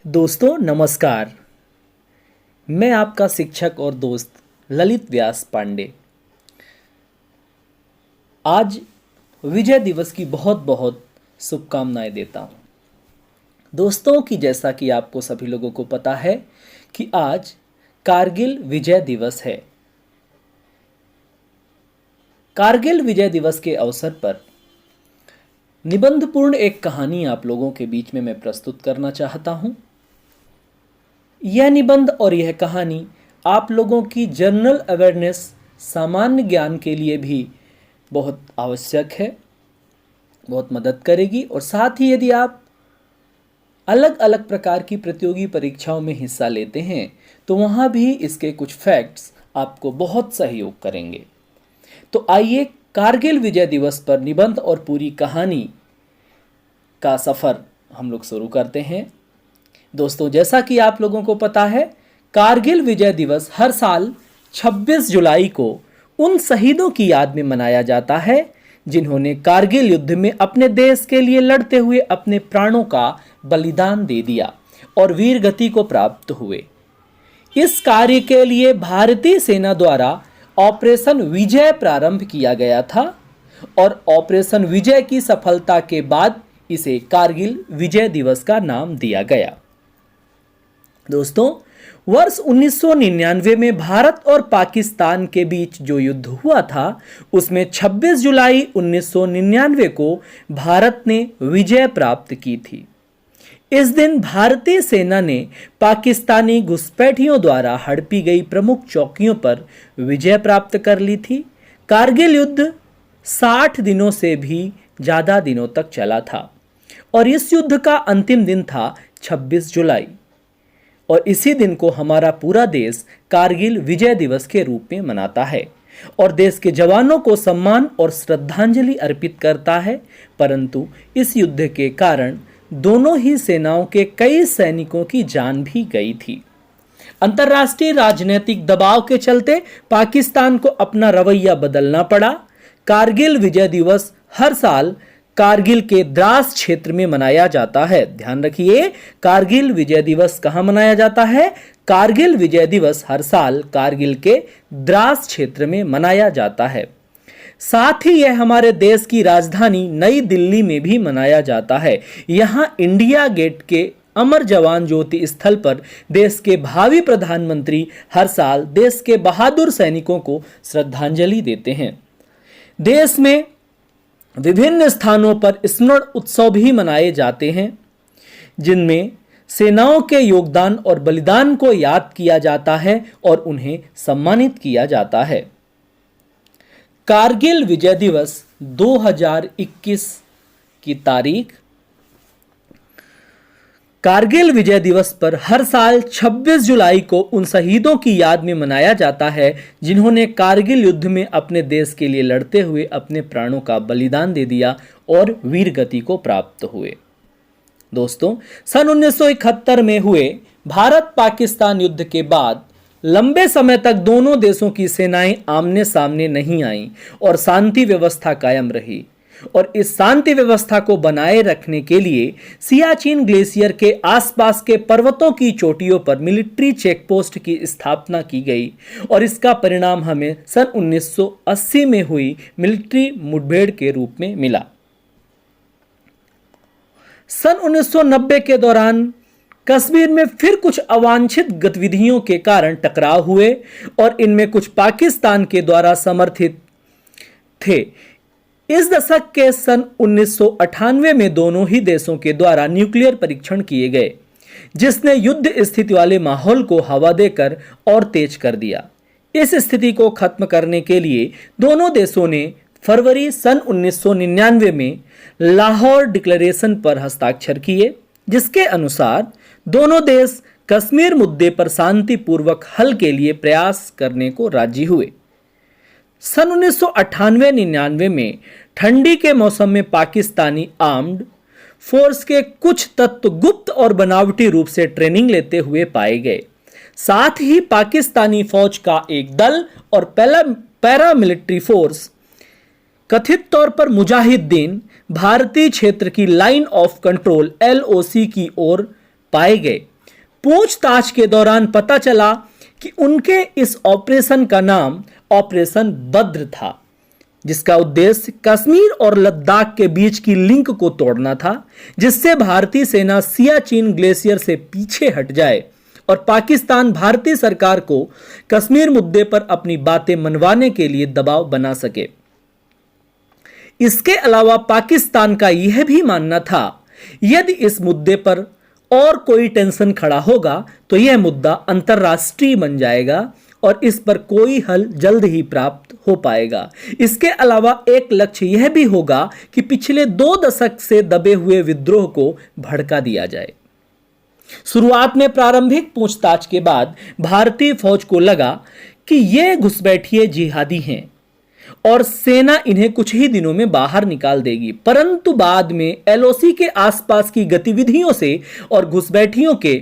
दोस्तों नमस्कार। मैं आपका शिक्षक और दोस्त ललित व्यास पांडे। आज विजय दिवस की बहुत बहुत शुभकामनाएं देता हूं। दोस्तों कि जैसा कि आपको सभी लोगों को पता है कि आज कारगिल विजय दिवस है। कारगिल विजय दिवस के अवसर पर निबंधपूर्ण एक कहानी आप लोगों के बीच में मैं प्रस्तुत करना चाहता हूं। यह निबंध और यह कहानी आप लोगों की जनरल अवेयरनेस सामान्य ज्ञान के लिए भी बहुत आवश्यक है, बहुत मदद करेगी। और साथ ही यदि आप अलग अलग प्रकार की प्रतियोगी परीक्षाओं में हिस्सा लेते हैं तो वहाँ भी इसके कुछ फैक्ट्स आपको बहुत सहयोग करेंगे। तो आइए कारगिल विजय दिवस पर निबंध और पूरी कहानी का सफ़र हम लोग शुरू करते हैं। दोस्तों जैसा कि आप लोगों को पता है, कारगिल विजय दिवस हर साल 26 जुलाई को उन शहीदों की याद में मनाया जाता है जिन्होंने कारगिल युद्ध में अपने देश के लिए लड़ते हुए अपने प्राणों का बलिदान दे दिया और वीर गति को प्राप्त हुए। इस कार्य के लिए भारतीय सेना द्वारा ऑपरेशन विजय प्रारंभ किया गया था और ऑपरेशन विजय की सफलता के बाद इसे कारगिल विजय दिवस का नाम दिया गया। दोस्तों वर्ष 1999 में भारत और पाकिस्तान के बीच जो युद्ध हुआ था उसमें 26 जुलाई 1999 को भारत ने विजय प्राप्त की थी। इस दिन भारतीय सेना ने पाकिस्तानी घुसपैठियों द्वारा हड़पी गई प्रमुख चौकियों पर विजय प्राप्त कर ली थी। कारगिल युद्ध 60 दिनों से भी ज़्यादा दिनों तक चला था और इस युद्ध का अंतिम दिन था 26 जुलाई और इसी दिन को हमारा पूरा देश कारगिल विजय दिवस के रूप में मनाता है और देश के जवानों को सम्मान और श्रद्धांजलि अर्पित करता है। परंतु इस युद्ध के कारण दोनों ही सेनाओं के कई सैनिकों की जान भी गई थी। अंतर्राष्ट्रीय राजनीतिक दबाव के चलते पाकिस्तान को अपना रवैया बदलना पड़ा। कारगिल विजय दिवस हर साल कारगिल के द्रास क्षेत्र में मनाया जाता है। ध्यान रखिए, कारगिल विजय दिवस कहाँ मनाया जाता है? कारगिल विजय दिवस हर साल कारगिल के द्रास क्षेत्र में मनाया जाता है। साथ ही यह हमारे देश की राजधानी नई दिल्ली में भी मनाया जाता है। यहाँ इंडिया गेट के अमर जवान ज्योति स्थल पर देश के भावी प्रधानमंत्री हर साल देश के बहादुर सैनिकों को श्रद्धांजलि देते हैं। देश में विभिन्न स्थानों पर स्मरण उत्सव भी मनाए जाते हैं जिनमें सेनाओं के योगदान और बलिदान को याद किया जाता है और उन्हें सम्मानित किया जाता है। कारगिल विजय दिवस 2021 की तारीख। कारगिल विजय दिवस पर हर साल 26 जुलाई को उन शहीदों की याद में मनाया जाता है जिन्होंने कारगिल युद्ध में अपने देश के लिए लड़ते हुए अपने प्राणों का बलिदान दे दिया और वीर गति को प्राप्त हुए। दोस्तों सन 1971 में हुए भारत पाकिस्तान युद्ध के बाद लंबे समय तक दोनों देशों की सेनाएं आमने सामने नहीं आईं और शांति व्यवस्था कायम रही और इस शांति व्यवस्था को बनाए रखने के लिए सियाचिन ग्लेशियर के आसपास के पर्वतों की चोटियों पर मिलिट्री चेकपोस्ट की स्थापना की गई और इसका परिणाम हमें सन 1980 में हुई मिलिट्री मुठभेड़ के रूप में मिला। सन 1990 के दौरान कश्मीर में फिर कुछ अवांछित गतिविधियों के कारण टकराव हुए और इनमें कुछ पाकिस्तान के द्वारा समर्थित थे। इस दशक के सन 1998 में दोनों ही देशों के द्वारा न्यूक्लियर परीक्षण किए गए जिसने युद्ध स्थिति वाले माहौल को हवा देकर और तेज कर दिया। इस स्थिति को खत्म करने के लिए दोनों देशों ने फरवरी सन 1999 में लाहौर डिक्लेरेशन पर हस्ताक्षर किए जिसके अनुसार दोनों देश कश्मीर मुद्दे पर शांतिपूर्वक हल के लिए प्रयास करने को राजी हुए। सन 1998-99 में ठंडी के मौसम में पाकिस्तानी आर्म्ड फोर्स के कुछ तत्व गुप्त और बनावटी रूप से ट्रेनिंग लेते हुए पाए गए। साथ ही पाकिस्तानी फौज का एक दल और पैरामिलिट्री फोर्स कथित तौर पर मुजाहिदीन भारतीय क्षेत्र की लाइन ऑफ कंट्रोल LOC की ओर पाए गए। पूछताछ के दौरान पता चला कि उनके इस ऑपरेशन का नाम ऑपरेशन बद्र था, जिसका उद्देश्य कश्मीर और लद्दाख के बीच की लिंक को तोड़ना था, जिससे भारतीय सेना सियाचिन ग्लेशियर से पीछे हट जाए और पाकिस्तान भारतीय सरकार को कश्मीर मुद्दे पर अपनी बातें मनवाने के लिए दबाव बना सके। इसके अलावा पाकिस्तान का यह भी मानना था, यदि इस मुद्दे पर और कोई टेंशन खड़ा होगा तो यह मुद्दा अंतर्राष्ट्रीय बन जाएगा और इस पर कोई हल जल्द ही प्राप्त हो पाएगा। इसके अलावा एक लक्ष्य यह भी होगा कि पिछले 2 दशक से दबे हुए विद्रोह को भड़का दिया जाए। शुरुआत में प्रारंभिक पूछताछ के बाद भारतीय फौज को लगा कि ये घुसपैठिए जिहादी हैं और सेना इन्हें कुछ ही दिनों में बाहर निकाल देगी, परंतु बाद में एलओसी के आसपास की गतिविधियों से और घुसपैठियों के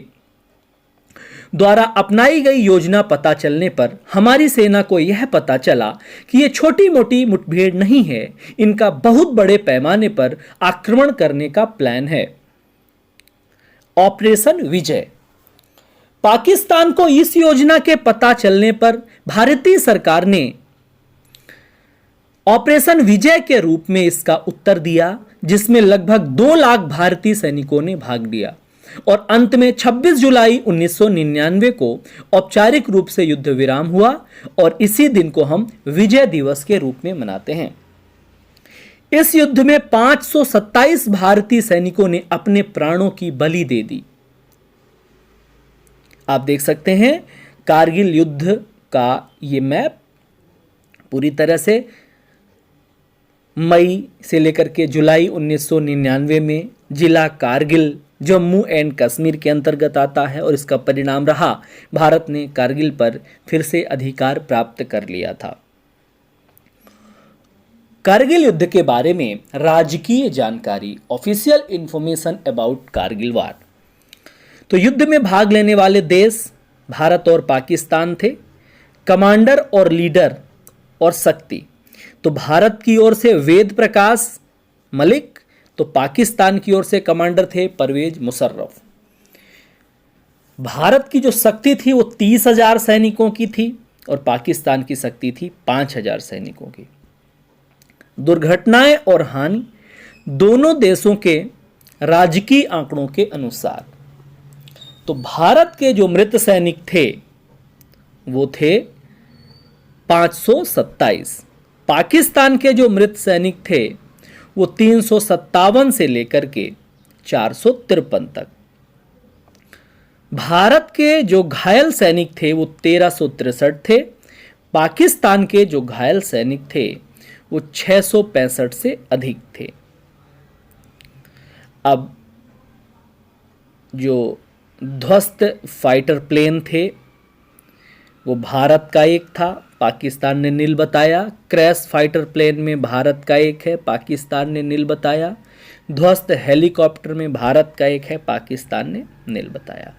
द्वारा अपनाई गई योजना पता चलने पर हमारी सेना को यह पता चला कि यह छोटी मोटी मुठभेड़ नहीं है, इनका बहुत बड़े पैमाने पर आक्रमण करने का प्लान है। ऑपरेशन विजय। पाकिस्तान को इस योजना के पता चलने पर भारतीय सरकार ने ऑपरेशन विजय के रूप में इसका उत्तर दिया, जिसमें लगभग 2 लाख भारतीय सैनिकों ने भाग लिया और अंत में 26 जुलाई 1999 को औपचारिक रूप से युद्ध विराम हुआ और इसी दिन को हम विजय दिवस के रूप में मनाते हैं। इस युद्ध में 527 भारतीय सैनिकों ने अपने प्राणों की बलि दे दी। आप देख सकते हैं कारगिल युद्ध का यह मैप पूरी तरह से मई से लेकर के जुलाई 1999 में जिला कारगिल जम्मू एंड कश्मीर के अंतर्गत आता है और इसका परिणाम रहा भारत ने कारगिल पर फिर से अधिकार प्राप्त कर लिया था। कारगिल युद्ध के बारे में राजकीय जानकारी, ऑफिशियल इंफॉर्मेशन अबाउट कारगिल वार। तो युद्ध में भाग लेने वाले देश भारत और पाकिस्तान थे। कमांडर और लीडर और शक्ति, तो भारत की ओर से वेद प्रकाश मलिक, तो पाकिस्तान की ओर से कमांडर थे परवेज मुशर्रफ। भारत की जो शक्ति थी वो 30,000 सैनिकों की थी और पाकिस्तान की शक्ति थी 5,000 सैनिकों की। दुर्घटनाएं और हानि दोनों देशों के राजकीय आंकड़ों के अनुसार, तो भारत के जो मृत सैनिक थे वो थे 527, पाकिस्तान के जो मृत सैनिक थे वो 357 से लेकर के 453 तक। भारत के जो घायल सैनिक थे वो 1363 थे, पाकिस्तान के जो घायल सैनिक थे वो 665 से अधिक थे। अब जो ध्वस्त फाइटर प्लेन थे वो भारत का एक था, पाकिस्तान ने नील बताया। क्रैश फाइटर प्लेन में भारत का एक है, पाकिस्तान ने नील बताया। ध्वस्त हेलीकॉप्टर में भारत का एक है, पाकिस्तान ने नील बताया।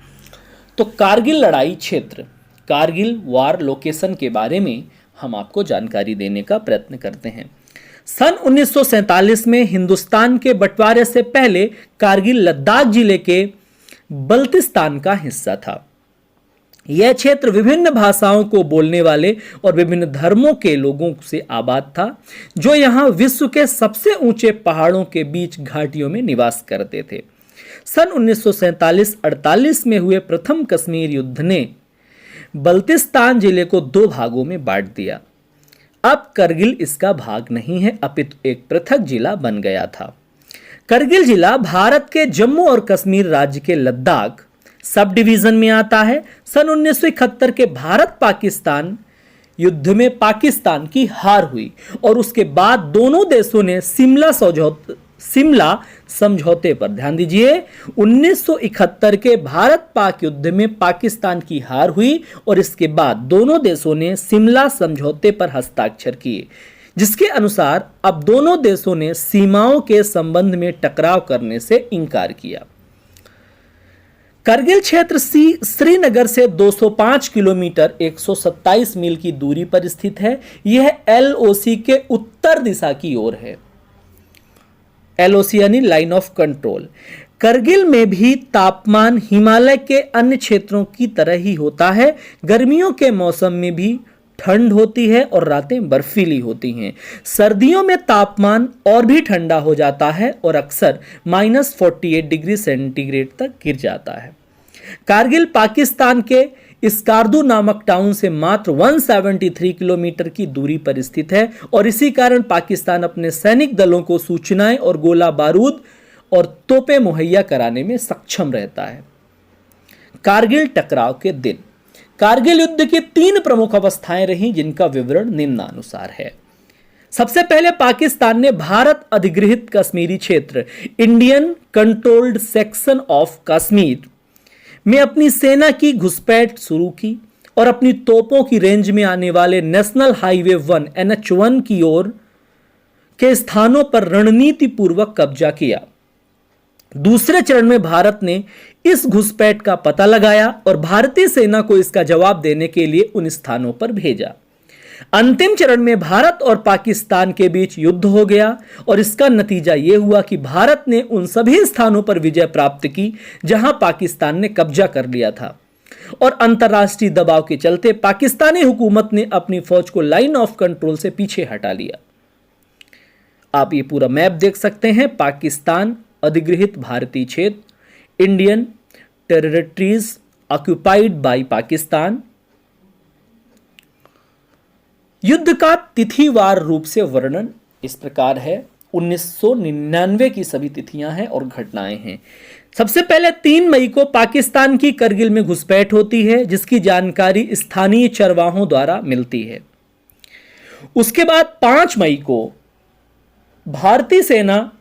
तो कारगिल लड़ाई क्षेत्र, कारगिल वार लोकेशन के बारे में हम आपको जानकारी देने का प्रयत्न करते हैं। सन 1947 में हिंदुस्तान के बंटवारे से पहले कारगिल लद्दाख जिले के बल्तिस्तान का हिस्सा था। यह क्षेत्र विभिन्न भाषाओं को बोलने वाले और विभिन्न धर्मों के लोगों से आबाद था, जो यहां विश्व के सबसे ऊंचे पहाड़ों के बीच घाटियों में निवास करते थे। सन 1947-48 में हुए प्रथम कश्मीर युद्ध ने बल्तिस्तान जिले को 2 भागों में बांट दिया। अब करगिल इसका भाग नहीं है, अपितु एक पृथक जिला बन गया था। करगिल जिला भारत के जम्मू और कश्मीर राज्य के लद्दाख सब डिवीजन में आता है। सन 1971 के भारत पाकिस्तान युद्ध में पाकिस्तान की हार हुई और उसके बाद दोनों देशों ने शिमला समझौते पर, ध्यान दीजिए, 1971 के भारत पाक युद्ध में पाकिस्तान की हार हुई और इसके बाद दोनों देशों ने शिमला समझौते पर हस्ताक्षर किए, जिसके अनुसार अब दोनों देशों ने सीमाओं के संबंध में टकराव करने से इंकार किया। करगिल क्षेत्र श्रीनगर से 205 किलोमीटर 127 मील की दूरी पर स्थित है। यह एलओसी के उत्तर दिशा की ओर है। एलओसी यानी लाइन ऑफ कंट्रोल। करगिल में भी तापमान हिमालय के अन्य क्षेत्रों की तरह ही होता है। गर्मियों के मौसम में भी ठंड होती है और रातें बर्फीली होती हैं। सर्दियों में तापमान और भी ठंडा हो जाता है और अक्सर -48 डिग्री सेंटीग्रेड तक गिर जाता है। कारगिल पाकिस्तान के स्कार्दू नामक टाउन से मात्र 173 किलोमीटर की दूरी पर स्थित है और इसी कारण पाकिस्तान अपने सैनिक दलों को सूचनाएं और गोला बारूद और तोपें मुहैया कराने में सक्षम रहता है। कारगिल टकराव के दिन। कारगिल युद्ध की 3 प्रमुख अवस्थाएं रहीं, जिनका विवरण निम्नानुसार है। सबसे पहले पाकिस्तान ने भारत अधिगृहित कश्मीरी क्षेत्र Indian controlled section of Kashmir में अपनी सेना की घुसपैठ शुरू की और अपनी तोपों की रेंज में आने वाले नेशनल हाईवे 1 NH1 की ओर के स्थानों पर रणनीति पूर्वक कब्जा किया। दूसरे चरण में भारत ने इस घुसपैठ का पता लगाया और भारतीय सेना को इसका जवाब देने के लिए उन स्थानों पर भेजा। अंतिम चरण में भारत और पाकिस्तान के बीच युद्ध हो गया और इसका नतीजा यह हुआ कि भारत ने उन सभी स्थानों पर विजय प्राप्त की जहां पाकिस्तान ने कब्जा कर लिया था और अंतर्राष्ट्रीय दबाव के चलते पाकिस्तानी हुकूमत ने अपनी फौज को लाइन ऑफ कंट्रोल से पीछे हटा लिया। आप ये पूरा मैप देख सकते हैं। पाकिस्तान अधिगृहित भारतीय क्षेत्र, Indian territories occupied by Pakistan. युद्ध का तिथिवार रूप से वर्णन इस प्रकार है। 1999 की सभी तिथियां हैं और घटनाएं हैं। सबसे पहले 3 मई को पाकिस्तान की करगिल में घुसपैठ होती है, जिसकी जानकारी स्थानीय चरवाहों द्वारा मिलती है। उसके बाद 5 मई को भारतीय सेना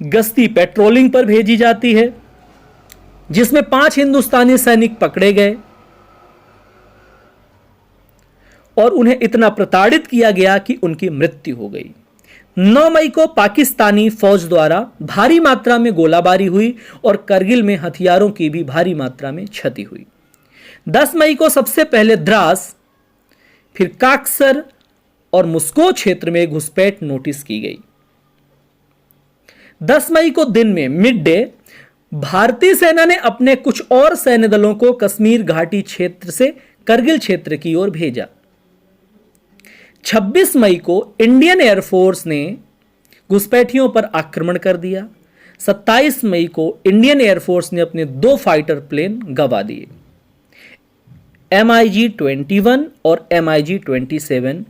गश्ती पेट्रोलिंग पर भेजी जाती है, जिसमें 5 हिंदुस्तानी सैनिक पकड़े गए और उन्हें इतना प्रताड़ित किया गया कि उनकी मृत्यु हो गई। 9 मई को पाकिस्तानी फौज द्वारा भारी मात्रा में गोलाबारी हुई और करगिल में हथियारों की भी भारी मात्रा में क्षति हुई। 10 मई को सबसे पहले द्रास, फिर काक्सर और मुस्को क्षेत्र में घुसपैठ नोटिस की गई। 10 मई को दिन में मिड डे भारतीय सेना ने अपने कुछ और सैन्य दलों को कश्मीर घाटी क्षेत्र से करगिल क्षेत्र की ओर भेजा। 26 मई को इंडियन एयरफोर्स ने घुसपैठियों पर आक्रमण कर दिया। 27 मई को इंडियन एयरफोर्स ने अपने 2 फाइटर प्लेन गंवा दिए। MiG-21 और MiG-27,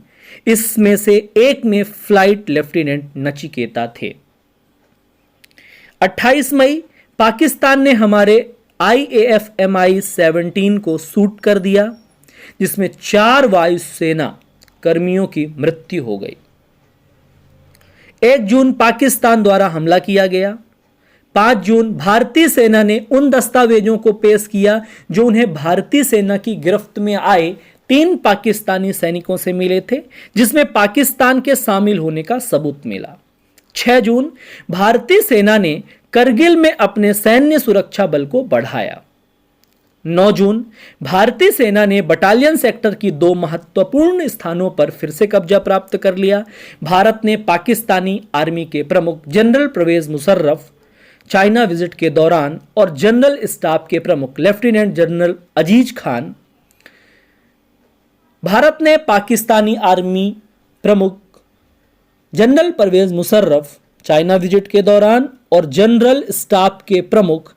इसमें से एक में फ्लाइट लेफ्टिनेंट नचिकेता थे। 28 मई पाकिस्तान ने हमारे IAF Mi-17 को शूट कर दिया, जिसमें 4 वायुसेना कर्मियों की मृत्यु हो गई। 1 जून पाकिस्तान द्वारा हमला किया गया। 5 जून भारतीय सेना ने उन दस्तावेजों को पेश किया जो उन्हें भारतीय सेना की गिरफ्त में आए 3 पाकिस्तानी सैनिकों से मिले थे, जिसमें पाकिस्तान के शामिल होने का सबूत मिला। 6 जून भारतीय सेना ने करगिल में अपने सैन्य सुरक्षा बल को बढ़ाया। 9 जून भारतीय सेना ने बटालियन सेक्टर की 2 महत्वपूर्ण स्थानों पर फिर से कब्जा प्राप्त कर लिया। भारत ने पाकिस्तानी आर्मी के प्रमुख general Pervez Musharraf China visit के दौरान और जनरल स्टाफ के प्रमुख लेफ्टिनेंट जनरल अजीज खान, भारत ने पाकिस्तानी आर्मी प्रमुख general Pervez Musharraf China visit के दौरान और जनरल स्टाफ के प्रमुख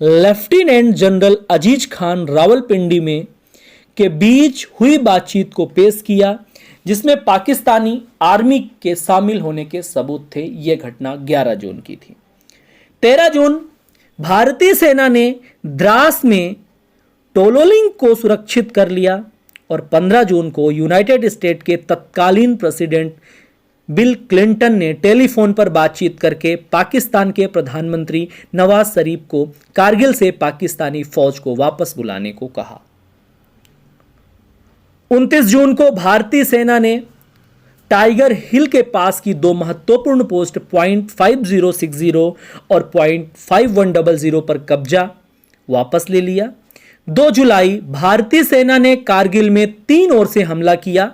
लेफ्टिनेंट जनरल अजीज खान रावलपिंडी में के बीच हुई बातचीत को पेश किया, जिसमें पाकिस्तानी आर्मी के शामिल होने के सबूत थे। यह घटना 11 जून की थी। 13 जून भारतीय सेना ने द्रास में टोलोलिंग को सुरक्षित कर लिया और 15 जून को यूनाइटेड स्टेट के तत्कालीन प्रेसिडेंट बिल क्लिंटन ने टेलीफोन पर बातचीत करके पाकिस्तान के प्रधानमंत्री नवाज शरीफ को कारगिल से पाकिस्तानी फौज को वापस बुलाने को कहा। 29 जून को भारतीय सेना ने टाइगर हिल के पास की 2 महत्वपूर्ण पोस्ट .5060 और .5100 पर कब्जा वापस ले लिया। 2 जुलाई भारतीय सेना ने कारगिल में 3 ओर से हमला किया।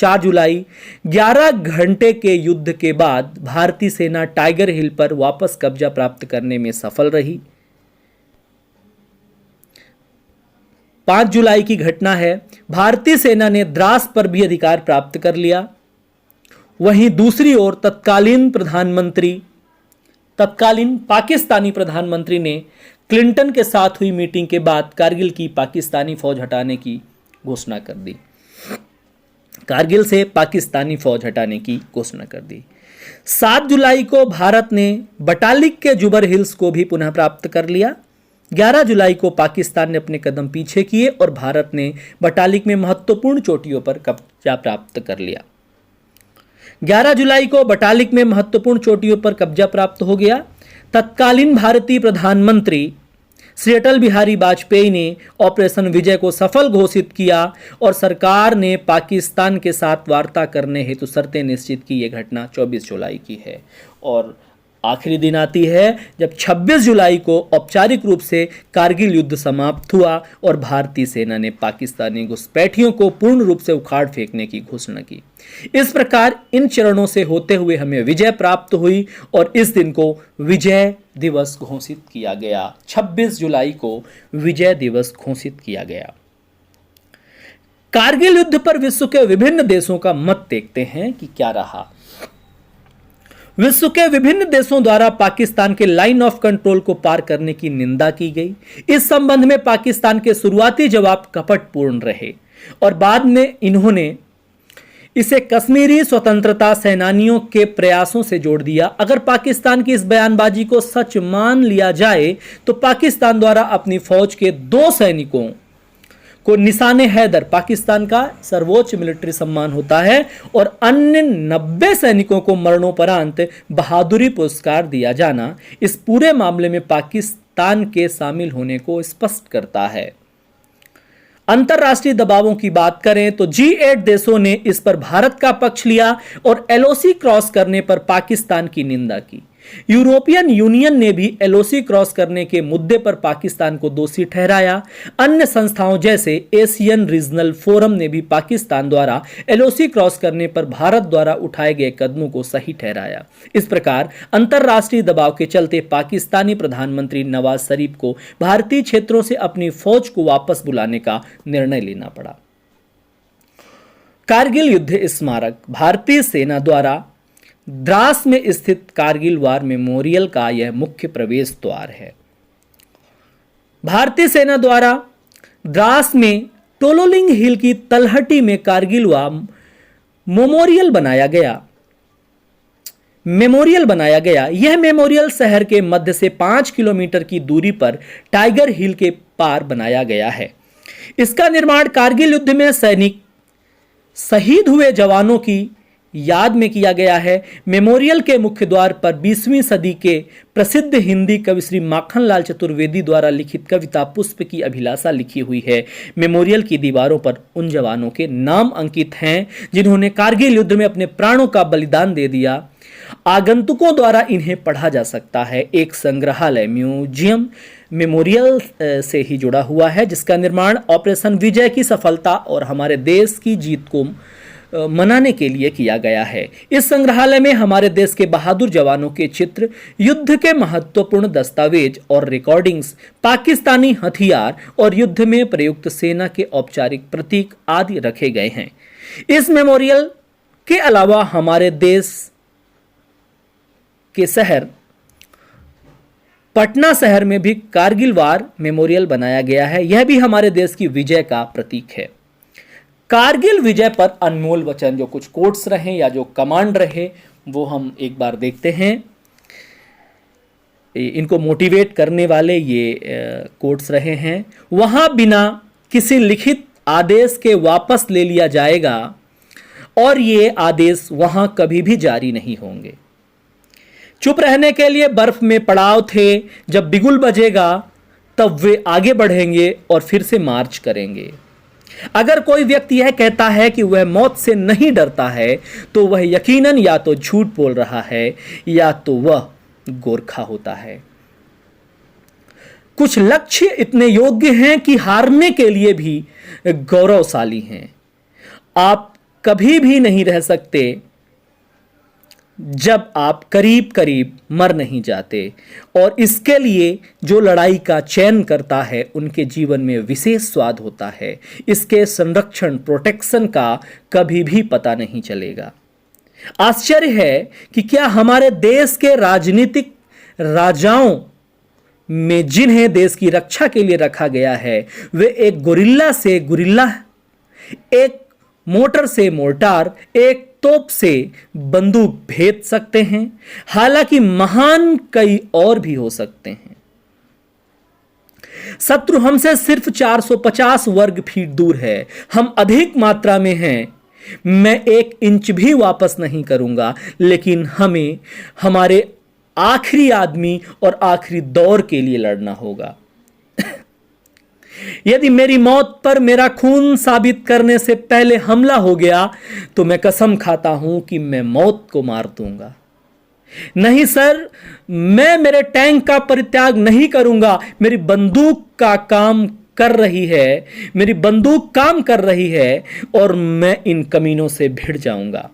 4 जुलाई 11 घंटे के युद्ध के बाद भारतीय सेना टाइगर हिल पर वापस कब्जा प्राप्त करने में सफल रही। 5 जुलाई की घटना है, भारतीय सेना ने द्रास पर भी अधिकार प्राप्त कर लिया। वहीं दूसरी ओर तत्कालीन पाकिस्तानी प्रधानमंत्री ने क्लिंटन के साथ हुई मीटिंग के बाद कारगिल की पाकिस्तानी फौज हटाने की घोषणा कर दी। कारगिल से पाकिस्तानी फौज हटाने की घोषणा कर दी। 7 जुलाई को भारत ने बटालिक के जुबर हिल्स को भी पुनः प्राप्त कर लिया। 11 जुलाई को पाकिस्तान ने अपने कदम पीछे किए और भारत ने बटालिक में महत्वपूर्ण चोटियों पर कब्जा प्राप्त कर लिया। 11 जुलाई को बटालिक में महत्वपूर्ण चोटियों पर कब्जा प्राप्त हो गया। तत्कालीन भारतीय प्रधानमंत्री श्री अटल बिहारी वाजपेयी ने ऑपरेशन विजय को सफल घोषित किया और सरकार ने पाकिस्तान के साथ वार्ता करने हेतु शर्तें निश्चित की। यह घटना 24 जुलाई की है और आखिरी दिन आती है जब 26 जुलाई को औपचारिक रूप से कारगिल युद्ध समाप्त हुआ और भारतीय सेना ने पाकिस्तानी घुसपैठियों को पूर्ण रूप से उखाड़ फेंकने की घोषणा की। इस प्रकार इन चरणों से होते हुए हमें विजय प्राप्त हुई और इस दिन को विजय दिवस घोषित किया गया। 26 जुलाई को विजय दिवस घोषित किया गया। कारगिल युद्ध पर विश्व के विभिन्न देशों का मत देखते हैं कि क्या रहा। विश्व के विभिन्न देशों द्वारा पाकिस्तान के लाइन ऑफ कंट्रोल को पार करने की निंदा की गई। इस संबंध में पाकिस्तान के शुरुआती जवाब कपटपूर्ण रहे और बाद में इन्होंने इसे कश्मीरी स्वतंत्रता सेनानियों के प्रयासों से जोड़ दिया। अगर पाकिस्तान की इस बयानबाजी को सच मान लिया जाए तो पाकिस्तान द्वारा अपनी फौज के 2 सैनिकों को निशाने हैदर, पाकिस्तान का सर्वोच्च मिलिट्री सम्मान होता है, और अन्य 90 सैनिकों को मरणोपरांत बहादुरी पुरस्कार दिया जाना इस पूरे मामले में पाकिस्तान के शामिल होने को स्पष्ट करता है। अंतरराष्ट्रीय दबावों की बात करें तो G8 देशों ने इस पर भारत का पक्ष लिया और LOC क्रॉस करने पर पाकिस्तान की निंदा की। यूरोपियन यूनियन ने भी LOC क्रॉस करने के मुद्दे पर पाकिस्तान को दोषी ठहराया। अन्य संस्थाओं जैसे एशियन रीजनल फोरम ने भी पाकिस्तान द्वारा LOC क्रॉस करने पर भारत द्वारा उठाए गए कदमों को सही ठहराया। इस प्रकार अंतरराष्ट्रीय दबाव के चलते पाकिस्तानी प्रधानमंत्री नवाज शरीफ को भारतीय क्षेत्रों से अपनी फौज को वापस बुलाने का निर्णय लेना पड़ा। कारगिल युद्ध स्मारक भारतीय सेना द्वारा द्रास में स्थित कारगिल वार मेमोरियल का यह मुख्य प्रवेश द्वार है। भारतीय सेना द्वारा द्रास में टोलोलिंग हिल की तलहटी में कारगिल वार मेमोरियल बनाया गया। यह मेमोरियल शहर के मध्य से 5 किलोमीटर की दूरी पर टाइगर हिल के पार बनाया गया है। इसका निर्माण कारगिल युद्ध में सैनिक शहीद हुए जवानों की याद में किया गया है। मेमोरियल के मुख्य द्वार पर 20वीं सदी के प्रसिद्ध हिंदी कवि श्री माखनलाल चतुर्वेदी द्वारा लिखित कविता पुष्प की अभिलाषा लिखी हुई है। मेमोरियल की दीवारों पर उन जवानों के नाम अंकित हैं जिन्होंने कारगिल युद्ध में अपने प्राणों का बलिदान दे दिया। आगंतुकों द्वारा इन्हें पढ़ा जा सकता है। एक संग्रहालय म्यूजियम मेमोरियल से ही जुड़ा हुआ है, जिसका निर्माण ऑपरेशन विजय की सफलता और हमारे देश की जीत को मनाने के लिए किया गया है। इस संग्रहालय में हमारे देश के बहादुर जवानों के चित्र, युद्ध के महत्वपूर्ण दस्तावेज और रिकॉर्डिंग्स, पाकिस्तानी हथियार और युद्ध में प्रयुक्त सेना के औपचारिक प्रतीक आदि रखे गए हैं। इस मेमोरियल के अलावा हमारे देश के शहर पटना शहर में भी कारगिल वार मेमोरियल बनाया गया है। यह भी हमारे देश की विजय का प्रतीक है। कारगिल विजय पर अनमोल वचन, जो कुछ कोट्स रहे या जो कमांड रहे, वो हम एक बार देखते हैं। इनको मोटिवेट करने वाले ये कोट्स रहे हैं। वहां बिना किसी लिखित आदेश के वापस ले लिया जाएगा और ये आदेश वहां कभी भी जारी नहीं होंगे। चुप रहने के लिए बर्फ में पड़ाव थे, जब बिगुल बजेगा तब वे आगे बढ़ेंगे और फिर से मार्च करेंगे। अगर कोई व्यक्ति यह कहता है कि वह मौत से नहीं डरता है तो वह यकीनन या तो झूठ बोल रहा है या तो वह गोरखा होता है। कुछ लक्ष्य इतने योग्य हैं कि हारने के लिए भी गौरवशाली हैं। आप कभी भी नहीं रह सकते जब आप करीब करीब मर नहीं जाते। और इसके लिए जो लड़ाई का चयन करता है उनके जीवन में विशेष स्वाद होता है। इसके संरक्षण प्रोटेक्शन का कभी भी पता नहीं चलेगा। आश्चर्य है कि क्या हमारे देश के राजनीतिक राजाओं में जिन्हें देश की रक्षा के लिए रखा गया है वे एक गोरिल्ला से गुरिल्ला, एक मोटर से मोर्टार, एक तोप से बंदूक भेज सकते हैं। हालांकि महान कई और भी हो सकते हैं। शत्रु हमसे सिर्फ 450 वर्ग फीट दूर है, हम अधिक मात्रा में हैं। मैं 1 इंच भी वापस नहीं करूंगा, लेकिन हमें हमारे आखिरी आदमी और आखिरी दौर के लिए लड़ना होगा। यदि मेरी मौत पर मेरा खून साबित करने से पहले हमला हो गया तो मैं कसम खाता हूं कि मैं मौत को मार दूंगा। नहीं सर, मैं मेरे टैंक का परित्याग नहीं करूंगा। मेरी बंदूक काम कर रही है और मैं इन कमीनों से भिड़ जाऊंगा।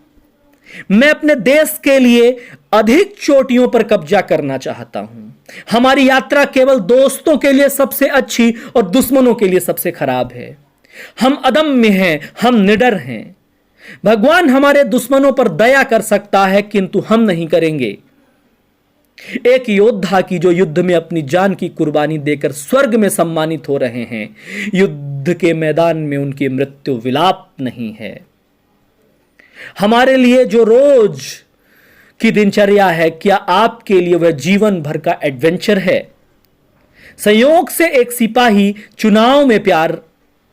मैं अपने देश के लिए अधिक चोटियों पर कब्जा करना चाहता हूं। हमारी यात्रा केवल दोस्तों के लिए सबसे अच्छी और दुश्मनों के लिए सबसे खराब है। हम अदम्य हैं, हम निडर हैं। भगवान हमारे दुश्मनों पर दया कर सकता है, किंतु हम नहीं करेंगे। एक योद्धा की जो युद्ध में अपनी जान की कुर्बानी देकर स्वर्ग में सम्मानित हो रहे हैं, युद्ध के मैदान में उनकी मृत्यु विलाप नहीं है। हमारे लिए जो रोज की दिनचर्या है, क्या आपके लिए वह जीवन भर का एडवेंचर है? संयोग से एक सिपाही चुनाव में प्यार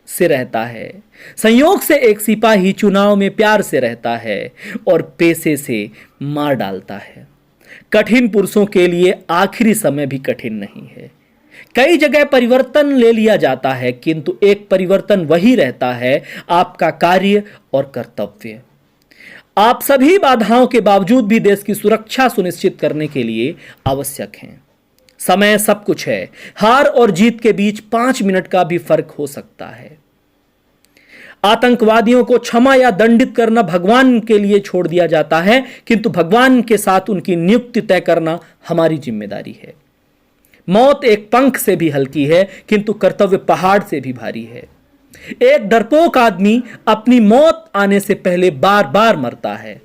से रहता है। संयोग से एक सिपाही चुनाव में प्यार से रहता है और पेशे से मार डालता है। कठिन पुरुषों के लिए आखिरी समय भी कठिन नहीं है। कई जगह परिवर्तन ले लिया जाता है, किंतु एक परिवर्तन वही रहता है, आपका कार्य और कर्तव्य। आप सभी बाधाओं के बावजूद भी देश की सुरक्षा सुनिश्चित करने के लिए आवश्यक हैं। समय सब कुछ है। हार और जीत के बीच 5 मिनट का भी फर्क हो सकता है। आतंकवादियों को क्षमा या दंडित करना भगवान के लिए छोड़ दिया जाता है, किंतु भगवान के साथ उनकी नियुक्ति तय करना हमारी जिम्मेदारी है। मौत एक पंख से भी हल्की है, किंतु कर्तव्य पहाड़ से भी भारी है। एक डरपोक आदमी अपनी मौत आने से पहले बार बार मरता है,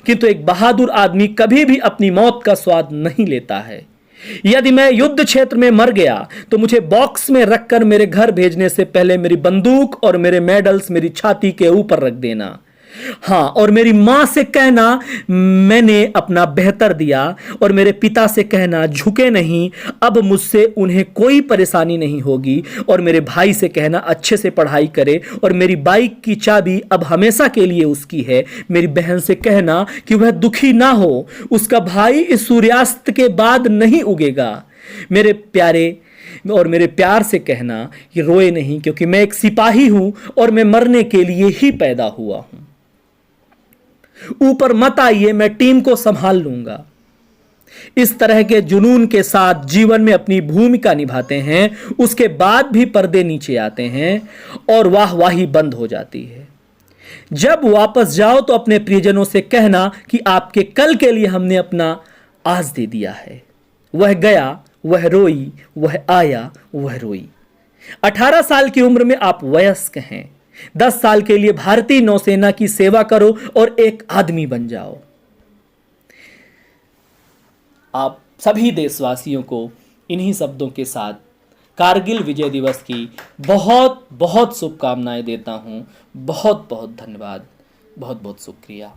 किंतु एक बहादुर आदमी कभी भी अपनी मौत का स्वाद नहीं लेता है। यदि मैं युद्ध क्षेत्र में मर गया तो मुझे बॉक्स में रखकर मेरे घर भेजने से पहले मेरी बंदूक और मेरे मेडल्स मेरी छाती के ऊपर रख देना। हाँ, और मेरी मां से कहना मैंने अपना बेहतर दिया, और मेरे पिता से कहना झुके नहीं, अब मुझसे उन्हें कोई परेशानी नहीं होगी, और मेरे भाई से कहना अच्छे से पढ़ाई करे और मेरी बाइक की चाबी अब हमेशा के लिए उसकी है। मेरी बहन से कहना कि वह दुखी ना हो, उसका भाई इस सूर्यास्त के बाद नहीं उगेगा। मेरे प्यारे और मेरे प्यार से कहना कि रोए नहीं, क्योंकि मैं एक सिपाही हूं और मैं मरने के लिए ही पैदा हुआ हूं। ऊपर मत आइए, मैं टीम को संभाल लूंगा। इस तरह के जुनून के साथ जीवन में अपनी भूमिका निभाते हैं, उसके बाद भी पर्दे नीचे आते हैं और वाहवाही बंद हो जाती है। जब वापस जाओ तो अपने प्रियजनों से कहना कि आपके कल के लिए हमने अपना आज दे दिया है। वह गया, वह रोई, वह आया, वह रोई। 18 साल की उम्र में आप वयस्क हैं। 10 साल के लिए भारतीय नौसेना की सेवा करो और एक आदमी बन जाओ। आप सभी देशवासियों को इन्हीं शब्दों के साथ कारगिल विजय दिवस की बहुत बहुत शुभकामनाएं देता हूं। बहुत बहुत धन्यवाद, बहुत बहुत शुक्रिया।